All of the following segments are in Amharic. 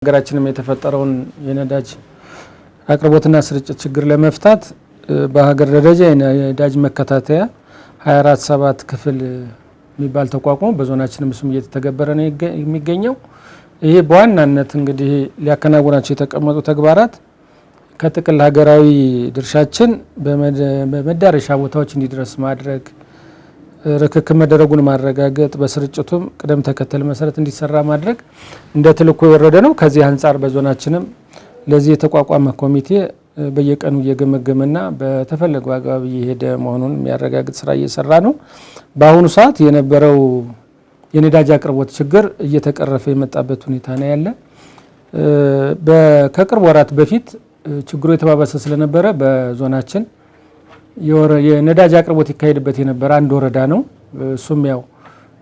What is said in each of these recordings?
ሀገራችንም የተፈጠረውን የነዳጅ አቅርቦትና ስርጭት ችግር ለመፍታት በሀገር ደረጃ የነዳጅ መከታተያ 24/7 ክፍል የሚባል ተቋቁሞ በዞናችንም ስም እየተተገበረ ነው የሚገኘው። ይሄ በዋናነት እንግዲህ ሊያከናውናቸው የተቀመጡ ተግባራት ከጥቅል ሀገራዊ ድርሻችን በመዳረሻ ቦታዎች እንዲደርስ ማድረግ፣ ርክክብ መደረጉን ማረጋገጥ፣ በስርጭቱም ቅደም ተከተል መሰረት እንዲሰራ ማድረግ እንደ ተልዕኮ የወረደ ነው። ከዚህ አንፃር በዞናችንም ለዚህ የተቋቋመ ኮሚቴ በየቀኑ እየገመገመና በተፈለገው አግባብ እየሄደ መሆኑን የሚያረጋግጥ ስራ እየሰራ ነው። በአሁኑ ሰዓት የነበረው የነዳጅ አቅርቦት ችግር እየተቀረፈ የመጣበት ሁኔታ ነው ያለ። ከቅርብ ወራት በፊት ችግሩ የተባባሰ ስለነበረ በዞናችን የነዳጅ አቅርቦት ይካሄድበት የነበረ አንድ ወረዳ ነው። እሱም ያው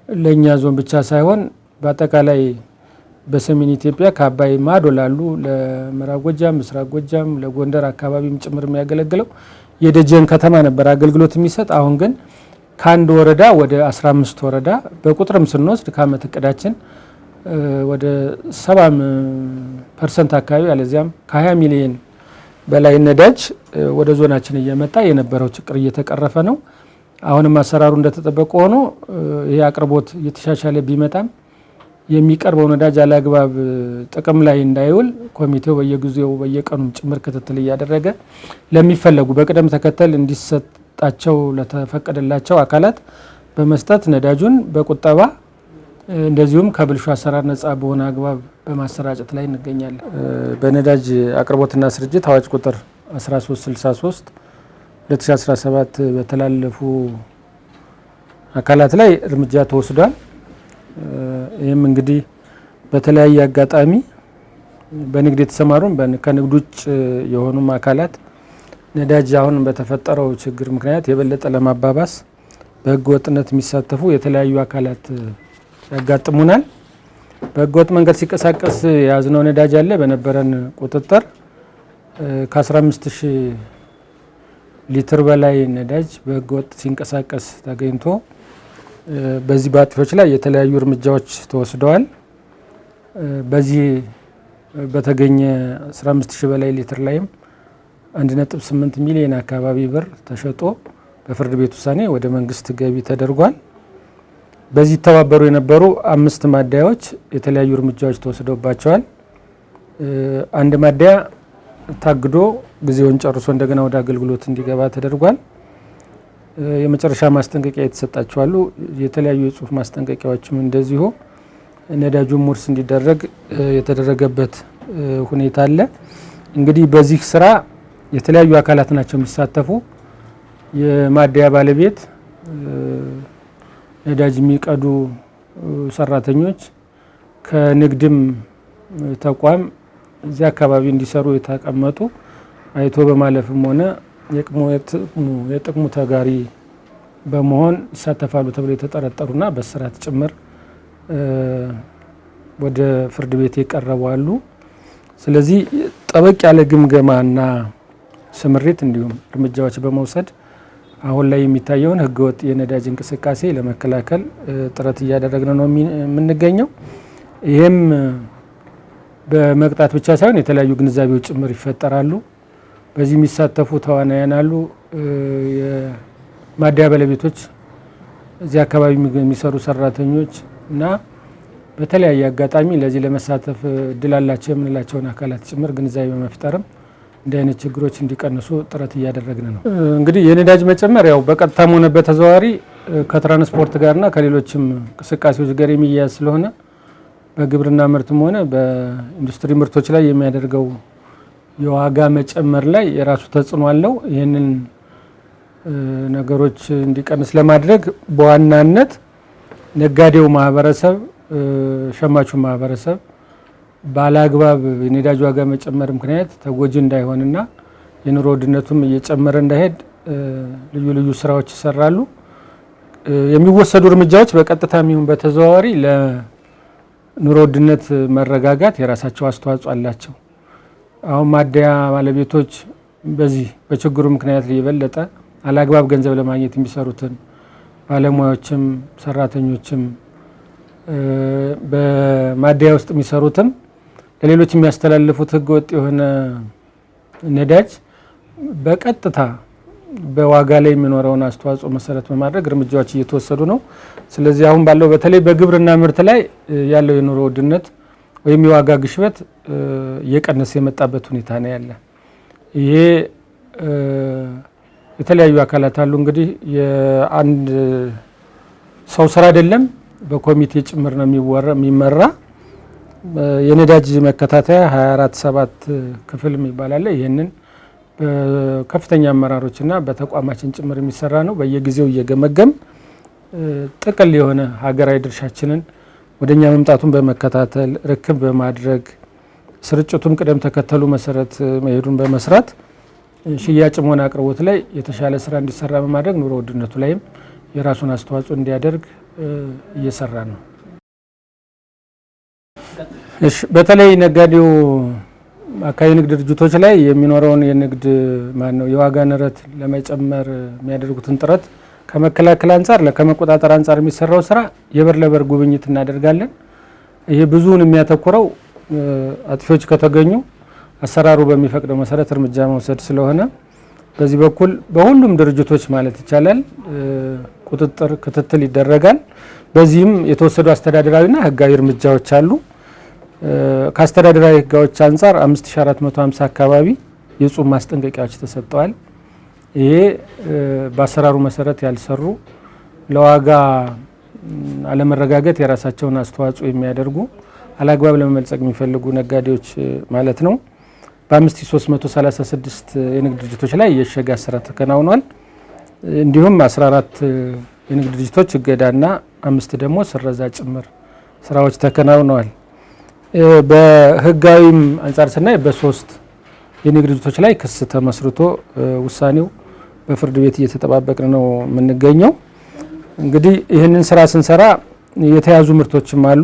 ለኛ ዞን ብቻ ሳይሆን በአጠቃላይ በሰሜን ኢትዮጵያ ከአባይ ማዶ ላሉ ለምዕራብ ጎጃም፣ ምስራቅ ጎጃም፣ ለጎንደር አካባቢም ጭምር የሚያገለግለው የደጀን ከተማ ነበር አገልግሎት የሚሰጥ። አሁን ግን ከአንድ ወረዳ ወደ 15 ወረዳ በቁጥርም ስንወስድ ከአመት እቅዳችን ወደ 70% አካባቢ አለዚያም ከ20 ሚሊዮን በላይ ነዳጅ ወደ ዞናችን እየመጣ የነበረው ችግር እየተቀረፈ ነው። አሁንም አሰራሩ እንደተጠበቀ ሆኖ ይሄ አቅርቦት እየተሻሻለ ቢመጣም የሚቀርበው ነዳጅ አላግባብ ጥቅም ላይ እንዳይውል ኮሚቴው በየጊዜው በየቀኑም ጭምር ክትትል እያደረገ ለሚፈለጉ በቅደም ተከተል እንዲሰጣቸው ለተፈቀደላቸው አካላት በመስጠት ነዳጁን በቁጠባ እንደዚሁም ከብልሹ አሰራር ነጻ በሆነ አግባብ በማሰራጨት ላይ እንገኛለን። በነዳጅ አቅርቦትና ስርጭት አዋጅ ቁጥር 1363 2017 በተላለፉ አካላት ላይ እርምጃ ተወስዷል። ይህም እንግዲህ በተለያየ አጋጣሚ በንግድ የተሰማሩም ከንግድ ውጭ የሆኑም አካላት ነዳጅ አሁን በተፈጠረው ችግር ምክንያት የበለጠ ለማባባስ በህገ ወጥነት የሚሳተፉ የተለያዩ አካላት ያጋጥሙናል። በህገወጥ መንገድ ሲንቀሳቀስ የያዝነው ነዳጅ አለ። በነበረን ቁጥጥር ከ15000 ሊትር በላይ ነዳጅ በህገወጥ ሲንቀሳቀስ ተገኝቶ በዚህ በአጥፊዎች ላይ የተለያዩ እርምጃዎች ተወስደዋል። በዚህ በተገኘ 15000 በላይ ሊትር ላይም 1.8 ሚሊዮን አካባቢ ብር ተሸጦ በፍርድ ቤት ውሳኔ ወደ መንግስት ገቢ ተደርጓል። በዚህ ተባበሩ የነበሩ 5 ማደያዎች የተለያዩ እርምጃዎች ተወስደውባቸዋል። አንድ ማደያ ታግዶ ጊዜውን ጨርሶ እንደገና ወደ አገልግሎት እንዲገባ ተደርጓል። የመጨረሻ ማስጠንቀቂያ የተሰጣቸው አሉ። የተለያዩ የጽሁፍ ማስጠንቀቂያዎችም እንደዚሁ ነዳጁን ሙርስ እንዲደረግ የተደረገበት ሁኔታ አለ። እንግዲህ በዚህ ስራ የተለያዩ አካላት ናቸው የሚሳተፉ። የማደያ ባለቤት፣ ነዳጅ የሚቀዱ ሰራተኞች፣ ከንግድም ተቋም እዚህ አካባቢ እንዲሰሩ የተቀመጡ አይቶ በማለፍም ሆነ የጥቅሙ ተጋሪ በመሆን ይሳተፋሉ ተብሎ የተጠረጠሩና በስራት ጭምር ወደ ፍርድ ቤት የቀረቡ አሉ። ስለዚህ ጠበቅ ያለ ግምገማና ስምሪት እንዲሁም እርምጃዎች በመውሰድ አሁን ላይ የሚታየውን ህገወጥ የነዳጅ እንቅስቃሴ ለመከላከል ጥረት እያደረግን ነው የምንገኘው። ይህም በመቅጣት ብቻ ሳይሆን የተለያዩ ግንዛቤዎች ጭምር ይፈጠራሉ። በዚህ የሚሳተፉ ተዋናያን አሉ። የማደያ ባለቤቶች፣ እዚህ አካባቢ የሚሰሩ ሰራተኞች እና በተለያየ አጋጣሚ ለዚህ ለመሳተፍ እድል አላቸው የምንላቸውን አካላት ጭምር ግንዛቤ በመፍጠርም እንዲህ አይነት ችግሮች እንዲቀንሱ ጥረት እያደረግን ነው። እንግዲህ የነዳጅ መጨመር ያው በቀጥታም ሆነ በተዘዋዋሪ ከትራንስፖርት ጋርና ከሌሎችም እንቅስቃሴዎች ጋር የሚያያዝ ስለሆነ በግብርና ምርትም ሆነ በኢንዱስትሪ ምርቶች ላይ የሚያደርገው የዋጋ መጨመር ላይ የራሱ ተጽዕኖ አለው። ይህንን ነገሮች እንዲቀንስ ለማድረግ በዋናነት ነጋዴው ማህበረሰብ፣ ሸማቹ ማህበረሰብ ባለአግባብ የነዳጅ ዋጋ መጨመር ምክንያት ተጎጂ እንዳይሆንና የኑሮ ውድነቱም እየጨመረ እንዳይሄድ ልዩ ልዩ ስራዎች ይሰራሉ። የሚወሰዱ እርምጃዎች በቀጥታም ይሁን በተዘዋዋሪ ለኑሮ ውድነት መረጋጋት የራሳቸው አስተዋጽኦ አላቸው። አሁን ማደያ ባለቤቶች በዚህ በችግሩ ምክንያት የበለጠ አላግባብ ገንዘብ ለማግኘት የሚሰሩትን ባለሙያዎችም ሰራተኞችም በማደያ ውስጥ የሚሰሩትም ለሌሎች የሚያስተላልፉት ህገወጥ የሆነ ነዳጅ በቀጥታ በዋጋ ላይ የሚኖረውን አስተዋጽኦ መሰረት በማድረግ እርምጃዎች እየተወሰዱ ነው። ስለዚህ አሁን ባለው በተለይ በግብርና ምርት ላይ ያለው የኑሮ ውድነት ወይም የዋጋ ግሽበት እየቀነሰ የመጣበት ሁኔታ ነው ያለ። ይሄ የተለያዩ አካላት አሉ። እንግዲህ የአንድ ሰው ስራ አይደለም፣ በኮሚቴ ጭምር ነው የሚመራ። የነዳጅ መከታተያ 24/7 ክፍል የሚባል አለ። ይህንን በከፍተኛ አመራሮችና በተቋማችን ጭምር የሚሰራ ነው። በየጊዜው እየገመገም ጥቅል የሆነ ሀገራዊ ድርሻችንን ወደኛ መምጣቱን በመከታተል ርክብ በማድረግ ስርጭቱም ቅደም ተከተሉ መሰረት መሄዱን በመስራት ሽያጭም ሆነ አቅርቦት ላይ የተሻለ ስራ እንዲሰራ በማድረግ ኑሮ ውድነቱ ላይም የራሱን አስተዋጽኦ እንዲያደርግ እየሰራ ነው። በተለይ ነጋዴው አካባቢ ንግድ ድርጅቶች ላይ የሚኖረውን የንግድ የዋጋ ንረት ለመጨመር የሚያደርጉትን ጥረት ከመከላከል አንጻር ከመቆጣጠር አንጻር የሚሰራው ስራ የበር ለበር ጉብኝት እናደርጋለን። ይሄ ብዙውን የሚያተኩረው አጥፊዎች ከተገኙ አሰራሩ በሚፈቅደው መሰረት እርምጃ መውሰድ ስለሆነ በዚህ በኩል በሁሉም ድርጅቶች ማለት ይቻላል ቁጥጥር ክትትል ይደረጋል። በዚህም የተወሰዱ አስተዳደራዊና ህጋዊ እርምጃዎች አሉ። ከአስተዳደራዊ ህጋዎች አንጻር 5450 አካባቢ የጽሁፍ ማስጠንቀቂያዎች ተሰጥተዋል። ይሄ በአሰራሩ መሰረት ያልሰሩ ለዋጋ አለመረጋጋት የራሳቸውን አስተዋጽኦ የሚያደርጉ አላግባብ ለመመልጸግ የሚፈልጉ ነጋዴዎች ማለት ነው። በ5336 የንግድ ድርጅቶች ላይ የእሽግ ስራ ተከናውኗል። እንዲሁም 14 የንግድ ድርጅቶች እገዳና 5 ደግሞ ስረዛ ጭምር ስራዎች ተከናውነዋል። በህጋዊም አንጻር ስናይ በ3 የንግድ ድርጅቶች ላይ ክስ ተመስርቶ ውሳኔው በፍርድ ቤት እየተጠባበቅን ነው የምንገኘው። እንግዲህ ይህንን ስራ ስንሰራ የተያዙ ምርቶችም አሉ።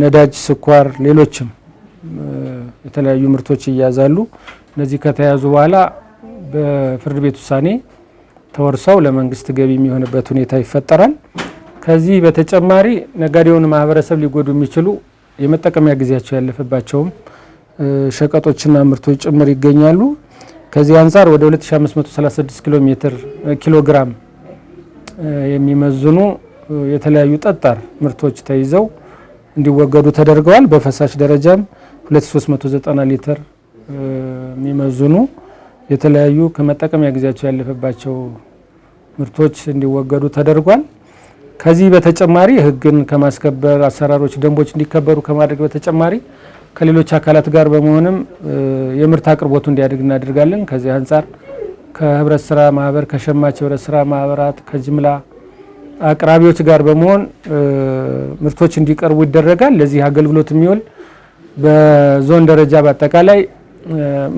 ነዳጅ፣ ስኳር፣ ሌሎችም የተለያዩ ምርቶች ይያዛሉ። እነዚህ ከተያዙ በኋላ በፍርድ ቤት ውሳኔ ተወርሰው ለመንግስት ገቢ የሚሆንበት ሁኔታ ይፈጠራል። ከዚህ በተጨማሪ ነጋዴውን ማህበረሰብ ሊጎዱ የሚችሉ የመጠቀሚያ ጊዜያቸው ያለፈባቸውም ሸቀጦችና ምርቶች ጭምር ይገኛሉ። ከዚህ አንጻር ወደ 2536 ኪሎ ግራም የሚመዝኑ የተለያዩ ጠጣር ምርቶች ተይዘው እንዲወገዱ ተደርገዋል። በፈሳሽ ደረጃም 2390 ሊትር የሚመዝኑ የተለያዩ ከመጠቀሚያ ጊዜያቸው ያለፈባቸው ምርቶች እንዲወገዱ ተደርጓል። ከዚህ በተጨማሪ ህግን ከማስከበር አሰራሮች፣ ደንቦች እንዲከበሩ ከማድረግ በተጨማሪ ከሌሎች አካላት ጋር በመሆንም የምርት አቅርቦቱ እንዲያድግ እናደርጋለን። ከዚህ አንጻር ከህብረት ስራ ማህበር፣ ከሸማች ህብረት ስራ ማህበራት፣ ከጅምላ አቅራቢዎች ጋር በመሆን ምርቶች እንዲቀርቡ ይደረጋል። ለዚህ አገልግሎት የሚውል በዞን ደረጃ በአጠቃላይ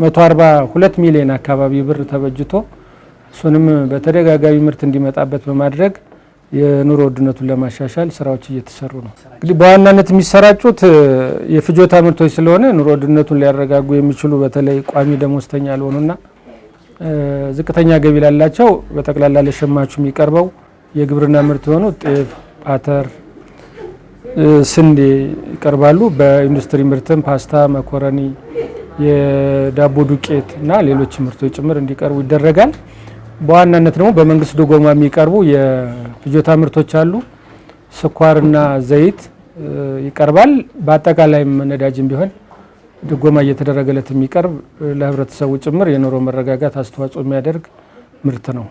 142 ሚሊዮን አካባቢ ብር ተበጅቶ እሱንም በተደጋጋሚ ምርት እንዲመጣበት በማድረግ የኑሮ ውድነቱን ለማሻሻል ስራዎች እየተሰሩ ነው። እንግዲህ በዋናነት የሚሰራጩት የፍጆታ ምርቶች ስለሆነ ኑሮ ውድነቱን ሊያረጋጉ የሚችሉ በተለይ ቋሚ ደሞዝተኛ ያልሆኑና ዝቅተኛ ገቢ ላላቸው በጠቅላላ ለሸማቹ የሚቀርበው የግብርና ምርት የሆኑ ጤፍ፣ አተር፣ ስንዴ ይቀርባሉ። በኢንዱስትሪ ምርትም ፓስታ፣ መኮረኒ፣ የዳቦ ዱቄት እና ሌሎች ምርቶች ጭምር እንዲቀርቡ ይደረጋል። በዋናነት ደግሞ በመንግስት ድጎማ የሚቀርቡ የፍጆታ ምርቶች አሉ። ስኳርና ዘይት ይቀርባል። በአጠቃላይ ነዳጅም ቢሆን ድጎማ እየተደረገለት የሚቀርብ ለህብረተሰቡ ጭምር የኑሮ መረጋጋት አስተዋጽኦ የሚያደርግ ምርት ነው።